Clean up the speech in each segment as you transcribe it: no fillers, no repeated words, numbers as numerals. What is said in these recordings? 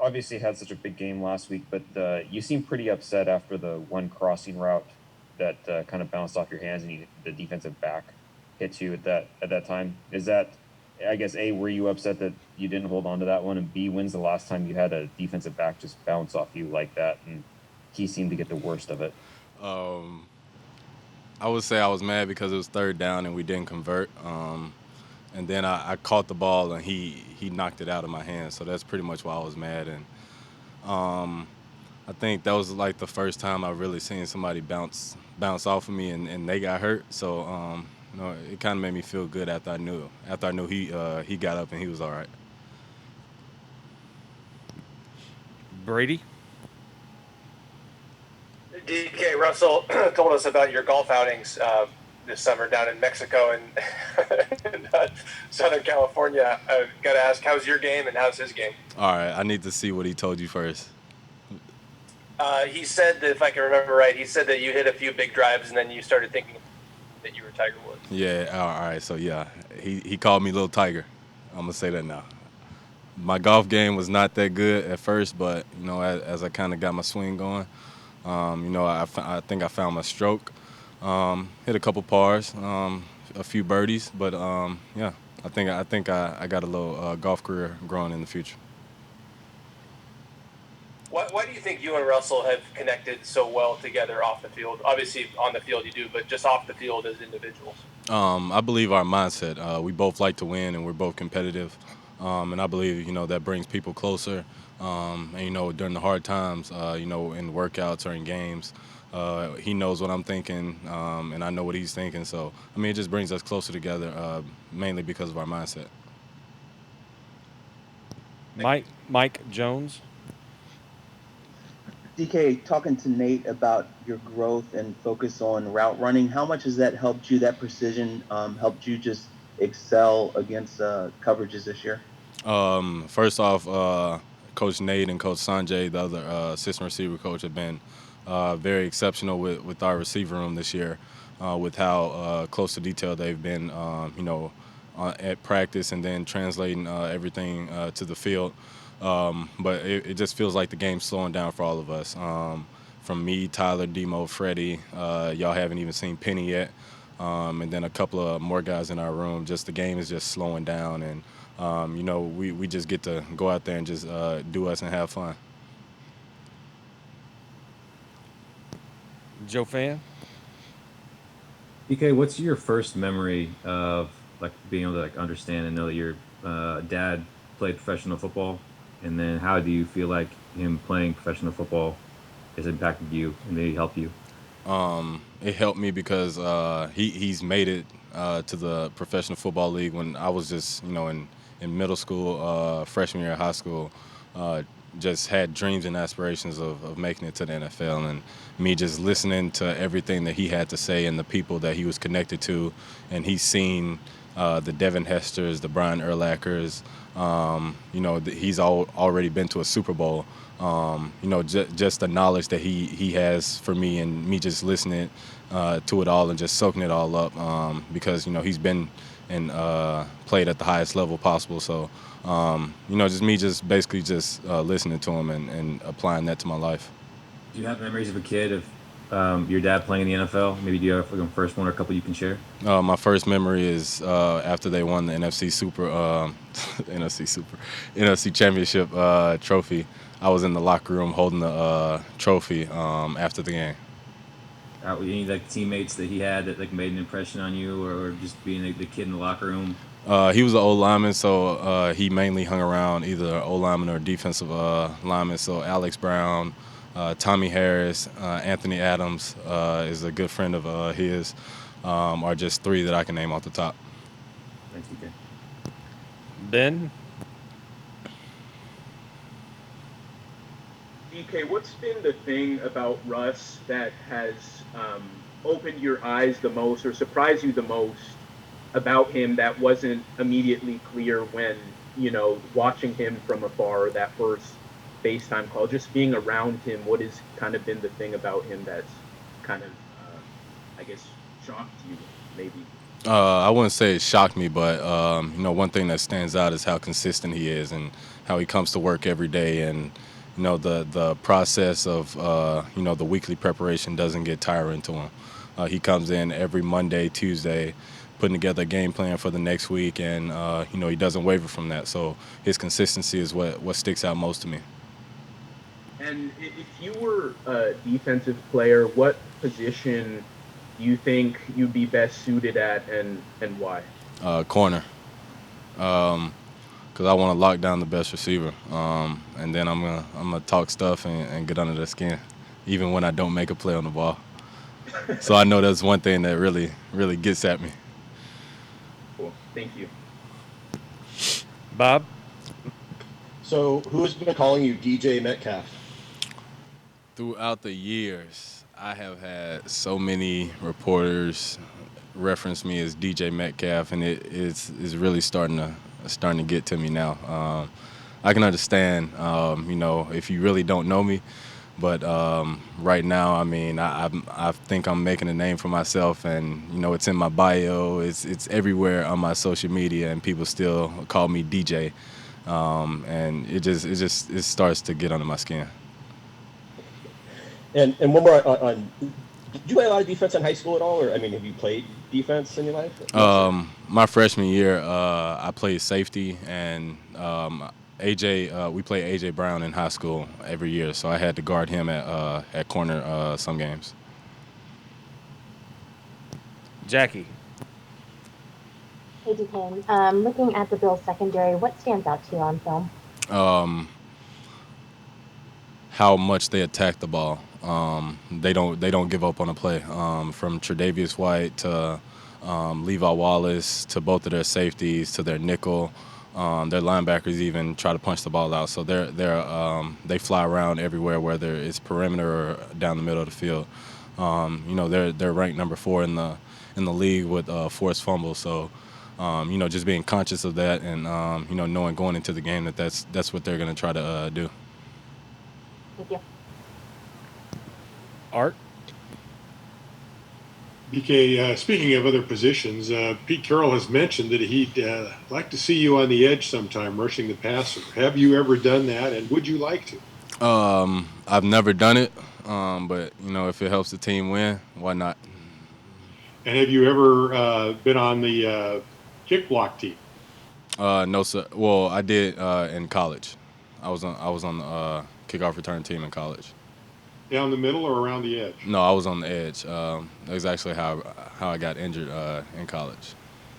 obviously had such a big game last week, but you seemed pretty upset after the one crossing route that kind of bounced off your hands and the defensive back hit you at that time. Is that, I guess, A, were you upset that you didn't hold on to that one, and B, when's the last time you had a defensive back just bounce off you like that and he seemed to get the worst of it? Um, I would say I was mad because it was third down and we didn't convert. And then I caught the ball and he knocked it out of my hand. So that's pretty much why I was mad. And I think that was like the first time I really seen somebody bounce off of me and they got hurt. So it kind of made me feel good after I knew he got up and he was all right. Brady? DK Russell told us about your golf outings this summer down in Mexico and in, Southern California. Got to ask, how's your game and how's his game? All right, I need to see what he told you first. He said that, if I can remember right, he said that you hit a few big drives and then you started thinking that you were Tiger Woods. Yeah, all right. So, yeah, he called me Little Tiger. I'm going to say that now. My golf game was not that good at first, but, as I kind of got my swing going, I think I found my stroke. Hit a couple pars, a few birdies, but, yeah, I think I got a little golf career growing in the future. Why do you think you and Russell have connected so well together off the field? Obviously, on the field you do, but just off the field as individuals. I believe our mindset. We both like to win, and we're both competitive. And I believe, that brings people closer. And, during the hard times, in workouts or in games, he knows what I'm thinking, and I know what he's thinking. So, it just brings us closer together, mainly because of our mindset. Mike Jones? DK, talking to Nate about your growth and focus on route running, how much has that helped you, that precision, helped you just excel against coverages this year? First off, Coach Nate and Coach Sanjay, the other assistant receiver coach, have been very exceptional with our receiver room this year, with how close to detail they've been, at practice and then translating everything to the field. But it just feels like the game's slowing down for all of us. From me, Tyler, Demo, Freddie, y'all haven't even seen Penny yet. And then a couple of more guys in our room. Just the game is just slowing down, and we just get to go out there and just do us and have fun. Joe Fan? DK, what's your first memory of being able to understand and know that your dad played professional football, and then how do you feel like him playing professional football has impacted you and maybe helped you? It helped me because he's made it to the professional football league when I was just in middle school, freshman year of high school. Just had dreams and aspirations of making it to the NFL, and me just listening to everything that he had to say and the people that he was connected to, and he's seen the Devin Hesters, the Brian Urlachers. He's already been to a Super Bowl. Just the knowledge that he has for me, and me just listening to it all and just soaking it all up, because he's been and played at the highest level possible. So just me just basically just listening to him and applying that to my life. Do you have memories of a kid of your dad playing in the NFL? Maybe do you have a first one or a couple you can share? My first memory is after they won the NFC Championship trophy. I was in the locker room holding the trophy after the game. Any teammates that he had that made an impression on you, or just being the kid in the locker room? He was an old lineman, so he mainly hung around either old lineman or defensive lineman. So Alex Brown, Tommy Harris, Anthony Adams is a good friend of his, are just three that I can name off the top. Thanks, DK. Ben? DK, what's been the thing about Russ that has opened your eyes the most or surprised you the most about him that wasn't immediately clear when, watching him from afar, that first FaceTime call, just being around him? What has kind of been the thing about him that's kind of, shocked you, maybe? I wouldn't say it shocked me, but one thing that stands out is how consistent he is and how he comes to work every day, and the process of the weekly preparation doesn't get tiring to him. He comes in every Monday, Tuesday, putting together a game plan for the next week, and he doesn't waver from that. So his consistency is what sticks out most to me. And if you were a defensive player, what position do you think you'd be best suited at, and why? Corner. Because I want to lock down the best receiver, and then I'm gonna talk stuff and get under their skin, even when I don't make a play on the ball. So I know that's one thing that really gets at me. Cool. Thank you. Bob. So, who has been calling you DJ Metcalf? Throughout the years, I have had so many reporters reference me as DJ Metcalf, and it's really starting to get to me now. I can understand, if you really don't know me, but right now, I mean, I think I'm making a name for myself, and it's in my bio, it's everywhere on my social media, and people still call me DJ, and it starts to get under my skin. And one more on did you play a lot of defense in high school at all, or I mean, have you played defense in your life? My freshman year, I played safety, and we played AJ Brown in high school every year, so I had to guard him at corner some games. Jackie. Hey, DK. Looking at the Bills secondary, what stands out to you on film? How much they attack the ball. They don't give up on a play. From Tre'Davious White to Levi Wallace to both of their safeties to their nickel, their linebackers even try to punch the ball out. So they fly around everywhere, whether it's perimeter or down the middle of the field. They're ranked number 4 in the league with forced fumbles. So just being conscious of that, and knowing going into the game that's what they're going to try to do. Thank you. Art. BK, speaking of other positions, Pete Carroll has mentioned that he'd like to see you on the edge sometime, rushing the passer. Have you ever done that, and would you like to? I've never done it, but if it helps the team win, why not? And have you ever been on the kick block team? No, sir. Well, I did in college. I was on the kickoff return team in college. Down the middle or around the edge? No, I was on the edge. That was actually how I got injured in college.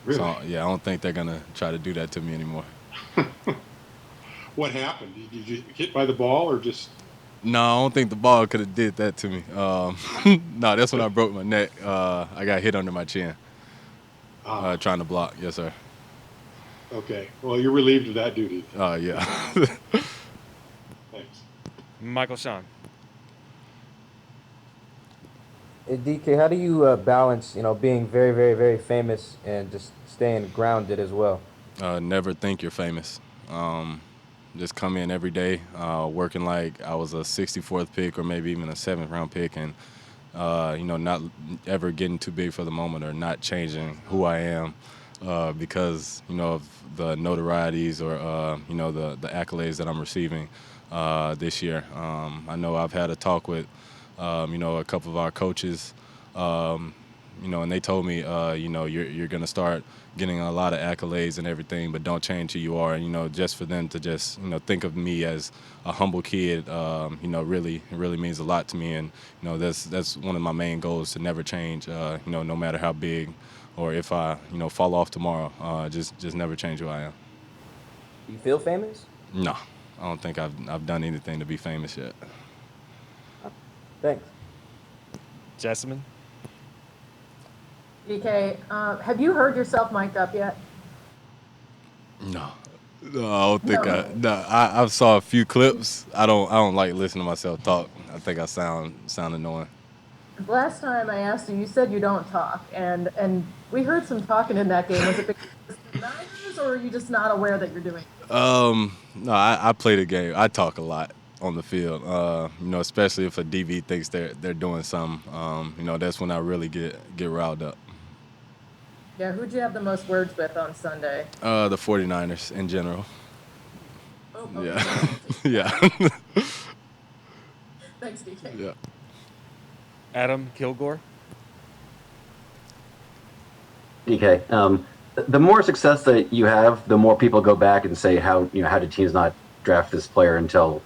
Really? So, yeah, I don't think they're going to try to do that to me anymore. What happened? Did you get hit by the ball or just... No, I don't think the ball could have did that to me. No, that's when I broke my neck. I got hit under my chin trying to block. Yes, sir. Okay. Well, you're relieved of that duty. Yeah. Thanks. Michael Sean. Hey, DK, how do you balance, being very, very, very famous and just staying grounded as well? Never think you're famous. Just come in every day, working like I was a 64th pick or maybe even a 7th round pick, and not ever getting too big for the moment or not changing who I am because of the notorieties or the accolades that I'm receiving this year. I know I've had a talk with a couple of our coaches, and they told me, you're going to start getting a lot of accolades and everything, but don't change who you are. And, just for them to just, think of me as a humble kid, really means a lot to me. And, that's one of my main goals, to never change, no matter how big or if I, fall off tomorrow, just never change who I am. Do you feel famous? No, I don't think I've done anything to be famous yet. Thanks. Jessamine. DK, have you heard yourself mic'd up yet? No, I don't think I saw a few clips. I don't like listening to myself talk. I think I sound annoying. Last time I asked you, you said you don't talk, and we heard some talking in that game. Was it because of the Niners, or are you just not aware that you're doing it? No, I play the game. I talk a lot on the field. Especially if a DB thinks they're doing something. That's when I really get riled up. Yeah, who'd you have the most words with on Sunday? The 49ers in general. No Yeah. public. Yeah. Thanks, DK. Yeah. Adam Kilgore. DK, the more success that you have, the more people go back and say how did teams not draft this player until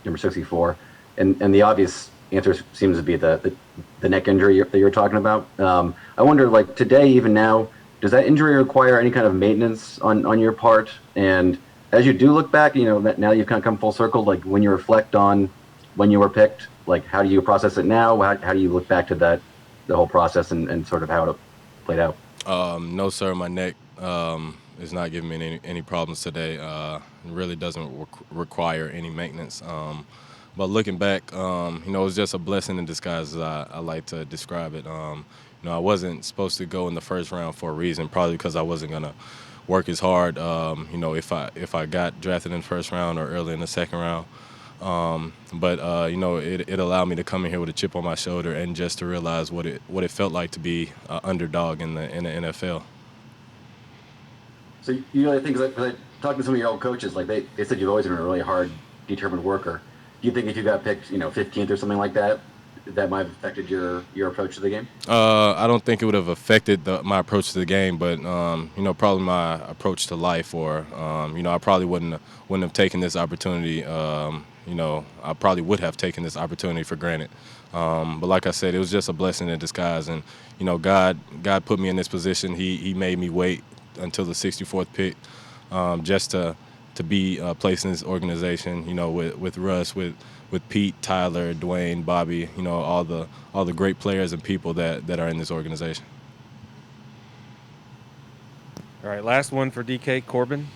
number 64, and the obvious answer seems to be the neck injury that you're talking about. I wonder, like today, even now, does that injury require any kind of maintenance on your part? And as you do look back, that now you've kind of come full circle. Like when you reflect on when you were picked, like how do you process it now? How do you look back to the whole process and sort of how it played out? No, sir. My neck is not giving me any problems today. It really doesn't require any maintenance. But looking back, it was just a blessing in disguise, as I like to describe it. I wasn't supposed to go in the first round for a reason, probably because I wasn't gonna work as hard. If I got drafted in the first round or early in the second round. But it allowed me to come in here with a chip on my shoulder and just to realize what it felt like to be an underdog in the NFL. So you really think, because talking to some of your old coaches, like they said you've always been a really hard, determined worker. Do you think if you got picked, 15th or something like that, that might have affected your approach to the game? I don't think it would have affected my approach to the game, but probably my approach to life, or I probably wouldn't have taken this opportunity. I probably would have taken this opportunity for granted. But like I said, it was just a blessing in disguise, and God put me in this position. He made me wait until the 64th pick, just to be placed in this organization. With Russ, with Pete, Tyler, Dwayne, Bobby, all the great players and people that are in this organization. All right, last one for DK. Corbin.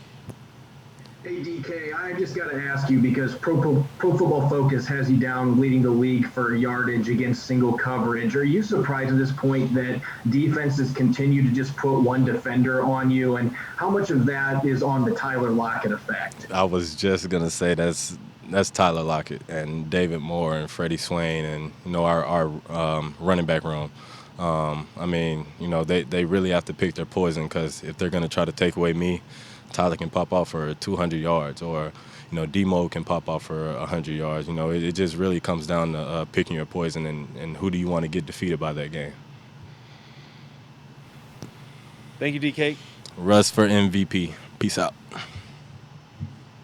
Hey, DK, I just got to ask you, because Pro Football Focus has you down leading the league for yardage against single coverage. Are you surprised at this point that defenses continue to just put one defender on you? And how much of that is on the Tyler Lockett effect? I was just going to say that's Tyler Lockett and David Moore and Freddie Swain and, our running back room. They really have to pick their poison, because if they're going to try to take away me, Tyler can pop off for 200 yards, or, D-Mo can pop off for 100 yards. It just really comes down to picking your poison and who do you want to get defeated by that game. Thank you, DK. Russ for MVP. Peace out.